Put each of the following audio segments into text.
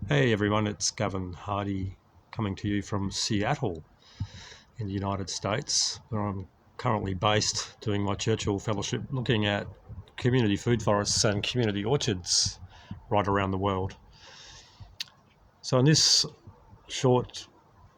Hey everyone, it's Glenn Herlihy coming to you from Seattle in the United States, where I'm currently based doing my Churchill Fellowship, looking at community food forests and community orchards right around the world. So in this short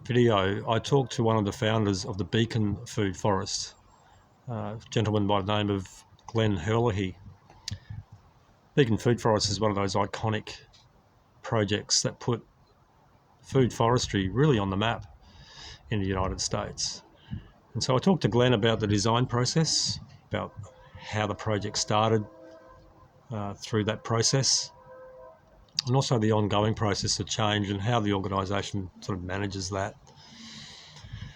video, I talked to one of the founders of the Beacon Food Forest, a gentleman by the name of Glenn Herlihy. Beacon Food Forest is one of those iconic projects that put food forestry really on the map in the United States. And so I talked to Glenn about the design process, about how the project started through that process, and also the ongoing process of change and how the organisation sort of manages that.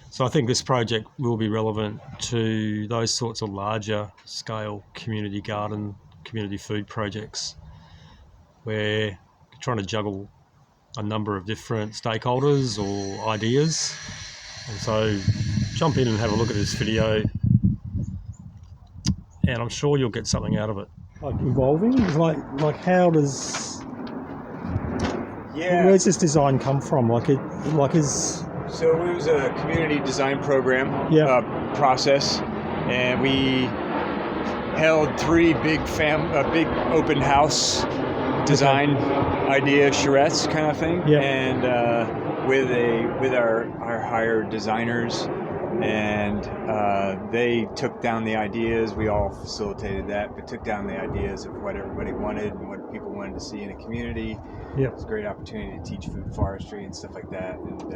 So I think this project will be relevant to those sorts of larger scale community garden, community food projects where you're trying to juggle a number of different stakeholders or ideas. And so jump in and have a look at this video, and I'm sure you'll get something out of it. Like evolving, like how does where's this design come from? So it was a community design program process, and we held three big open house design idea charrettes kind of thing, and with our hired designers, and they took down the ideas. We all facilitated that, but took down the ideas of what everybody wanted and what people wanted to see in a community. It was a great opportunity to teach food forestry and stuff like that, and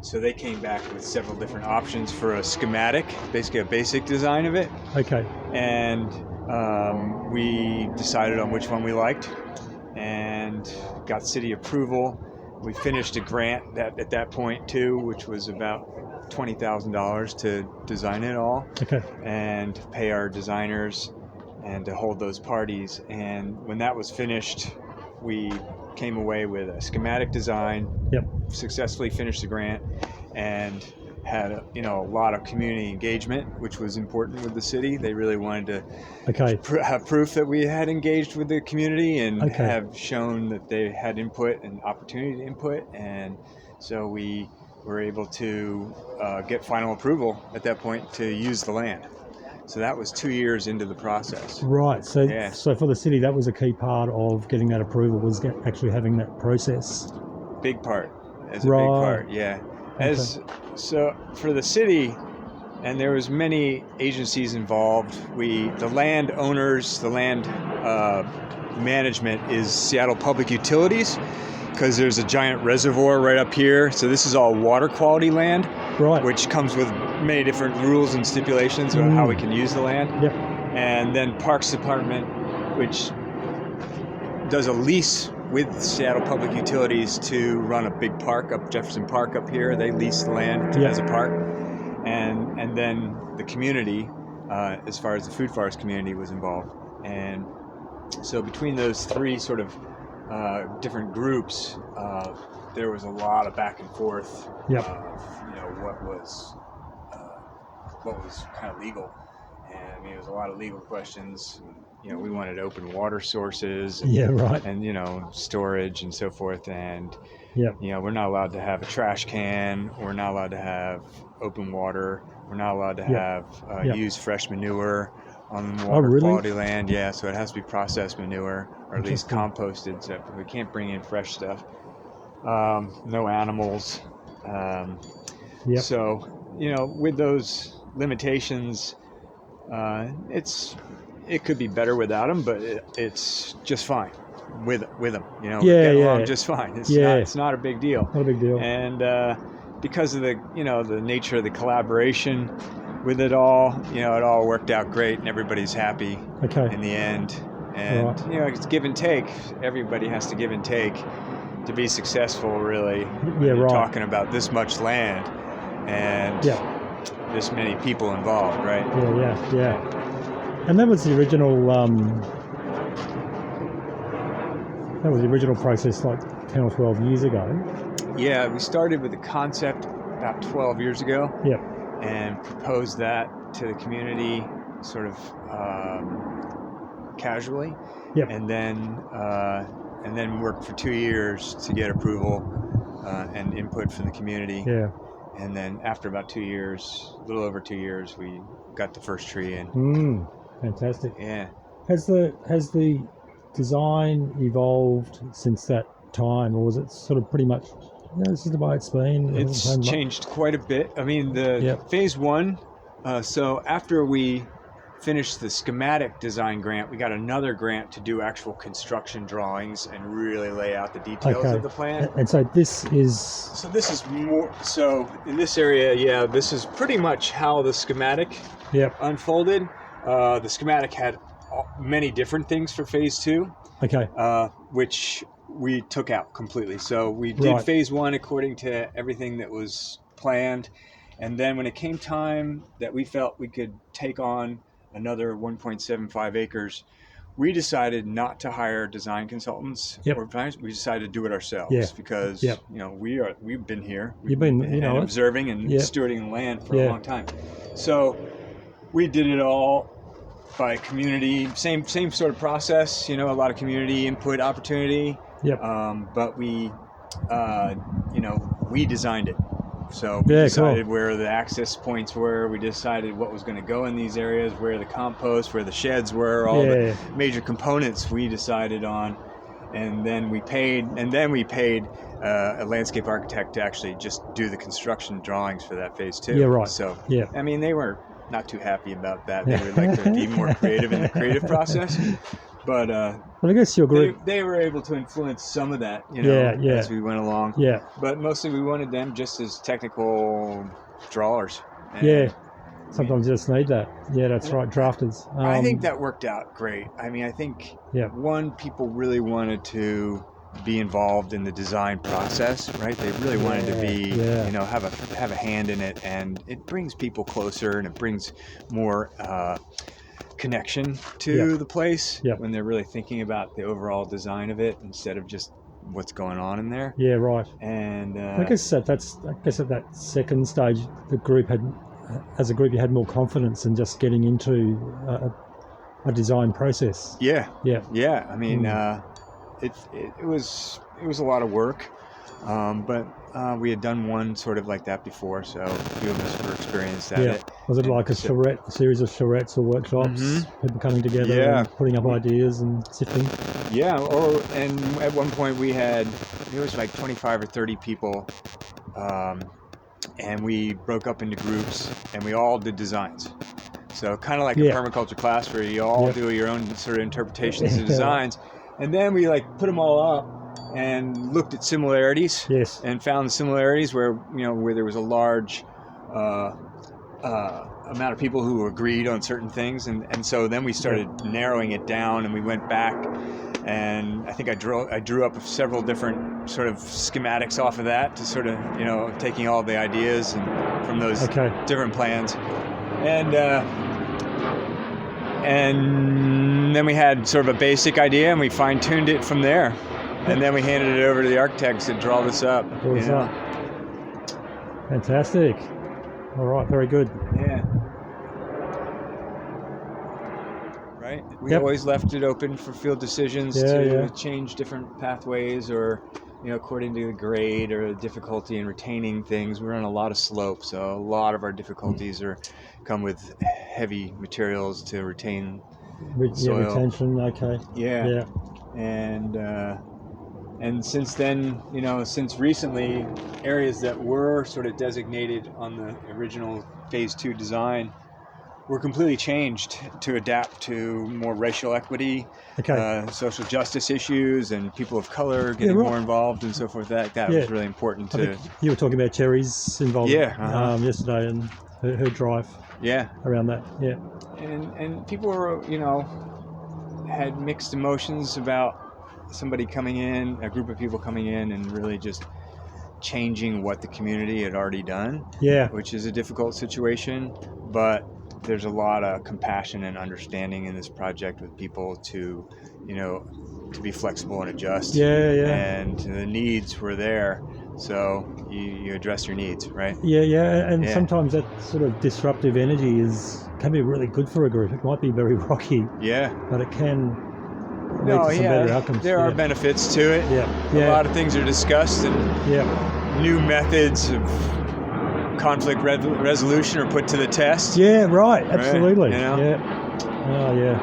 so they came back with several different options for a schematic, basically a basic design of it. Okay. And we decided on which one we liked and got city approval. We finished a grant at that point too, which was about $20,000 to design it all. Okay. And pay our designers and to hold those parties. And when that was finished, we came away with a schematic design, successfully finished the grant, and had a lot of community engagement, which was important with the city. They really wanted to have proof that we had engaged with the community and have shown that they had input and opportunity to input. And so we were able to get final approval at that point to use the land. So that was 2 years into the process. Right. So for the city, that was a key part of getting that approval, was actually having that process. Big part. Big part. Yeah. So for the city, and there was many agencies involved. The land owners, the land management is Seattle Public Utilities, because there's a giant reservoir right up here. So this is all water quality land, which comes with many different rules and stipulations about how we can use the land. And then Parks Department, which does a lease with Seattle Public Utilities to run a big park up Jefferson Park up here. They lease the land as a park. And then the community, as far as the food forest community, was involved. And so between those three sort of different groups, there was a lot of back and forth. What was kind of legal, and there was a lot of legal questions. We wanted open water sources, and storage and so forth. And we're not allowed to have a trash can. We're not allowed to have open water. We're not allowed to have use fresh manure on water quality land. Yeah, so it has to be processed manure, or at least composted. So we can't bring in fresh stuff. No animals. So with those limitations, it could be better without them, but it's just fine with them. Get along just fine. It's not a big deal. Not a big deal. And because of the the nature of the collaboration with it all, it all worked out great, and everybody's happy in the end. And it's give and take. Everybody has to give and take to be successful, really. You're talking about this much land and this many people involved, right? And that was the original. That was the original process, like 10 or 12 years ago. Yeah, we started with the concept about 12 years ago. And proposed that to the community, sort of casually. And then and then worked for 2 years to get approval and input from the community. Yeah. And then after about 2 years, a little over 2 years, we got the first tree in. Fantastic. Yeah. Has the design evolved since that time, or was it sort of pretty much, this is the way it's been? It's changed quite a bit. I mean, the phase one, so after we finished the schematic design grant, we got another grant to do actual construction drawings and really lay out the details of the plan. And so this is... So this is more, so in this area, this is pretty much how the schematic unfolded. The schematic had many different things for phase two, which we took out completely. So we did phase one according to everything that was planned. And then when it came time that we felt we could take on another 1.75 acres, we decided not to hire design consultants or designers. We decided to do it ourselves because we've been here. We've been observing and stewarding the land for a long time. So we did it all by community, same sort of process. A lot of community input opportunity. But we designed it. So we decided where the access points were. We decided what was going to go in these areas, where the compost, where the sheds were, all the major components we decided on. And then we paid a landscape architect to actually just do the construction drawings for that phase two. So, I mean, they were not too happy about that. They would like to be more creative in the creative process. But I guess your group, they were able to influence some of that, as we went along. But mostly we wanted them just as technical drawers. And, sometimes you just need that. That's right, drafters. I think that worked out great. I mean, I think people really wanted to be involved in the design process, right? They really wanted to be, have a hand in it, and it brings people closer, and it brings more connection to the place when they're really thinking about the overall design of it instead of just what's going on in there. And I guess at that second stage, the group as a group, you had more confidence in just getting into a design process. I mean, it was a lot of work, but we had done one sort of like that before, so a few of us were experienced at it. Was it like a series of charrettes or workshops, people coming together and putting up ideas and sifting? And at one point there was like 25 or 30 people, and we broke up into groups and we all did designs. So kind of like a permaculture class where you all do your own sort of interpretations of designs. And then we put them all up and looked at similarities and found similarities where there was a large amount of people who agreed on certain things. And so then we started narrowing it down, and we went back, and I think I drew up several different sort of schematics off of that to sort of, taking all the ideas and from those different plans. And then we had sort of a basic idea, and we fine-tuned it from there. And then we handed it over to the architects to draw this up. Fantastic. All right, very good. Right? We always left it open for field decisions to change different pathways or, according to the grade or the difficulty in retaining things. We're on a lot of slopes, so a lot of our difficulties come with heavy materials to retain soil. Retention, And since then, since recently, areas that were sort of designated on the original phase two design were completely changed to adapt to more racial equity, social justice issues, and people of color getting more involved and so forth. That was really important to... You were talking about Cherry's involvement yesterday and her drive around that. And people were, had mixed emotions about somebody coming in, a group of people coming in and really just changing what the community had already done, which is a difficult situation, but there's a lot of compassion and understanding in this project with people to be flexible and adjust. And the needs were there, so you address your needs, right? And sometimes that sort of disruptive energy can be really good for a group. It might be very rocky, but it can lead to some better outcomes. There are benefits to it. Yeah. A lot of things are discussed, and new methods of conflict resolution are put to the test. Yeah, right. Absolutely. Right, you know? Yeah. Oh, yeah.